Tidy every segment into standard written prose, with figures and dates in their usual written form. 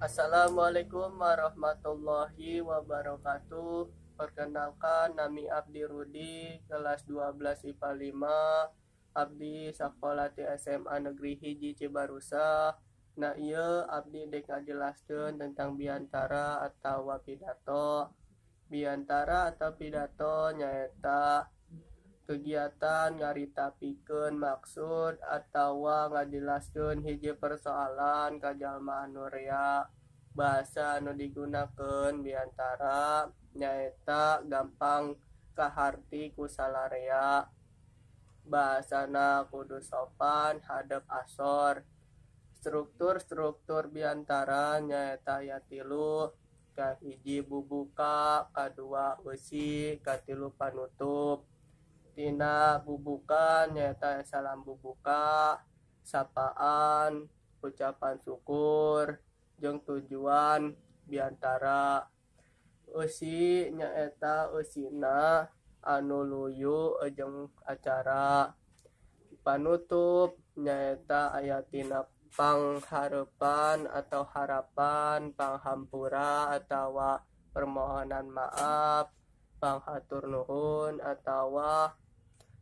Assalamualaikum warahmatullahi wabarakatuh. Perkenalkan, nami Abdi Rudi, kelas 12 IPA 5. Abdi sakola ti SMA Negeri Hiji Cibarusa. Nah iya Abdi dek ngajelaskeun tentang biantara atau pidato. Biantara atau pidato nyaeta kegiatan ngaritapikeun maksud atawa ngajelaskeun hiji persoalan ka jalma anu rea. Bahasa anu digunakeun biantara nyaeta gampang kaharti ku salarea. Bahasana kudu sopan hadap asor. Struktur biantara nyaeta aya 3. Kahiji bubuka, kadua eusi, katilu panutup. Tina bubukan nyaeta salam bubuka, sapaan, ucapan syukur, jeung tujuan biantara. Eusi nyaeta eusina anu luyu jeung acara. Panutup nyaeta aya tina pangharepan atau harapan, panghampura atawa permohonan maaf, panghatur nuhun atawa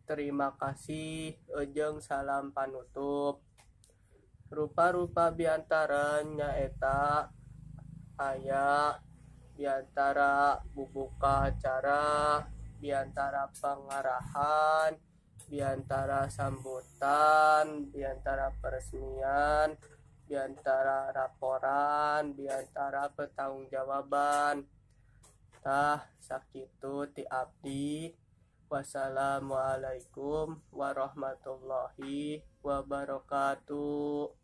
terima kasih, jeung salam panutup. Rupa-rupa biantara nyaeta aya biantara bubuka acara, biantara pangarahan, biantara sambutan, biantara peresmian, biantara laporan, biantara pertanggungjawaban. Tah sakitu ti abdi. Wassalamualaikum warahmatullahi wabarakatuh.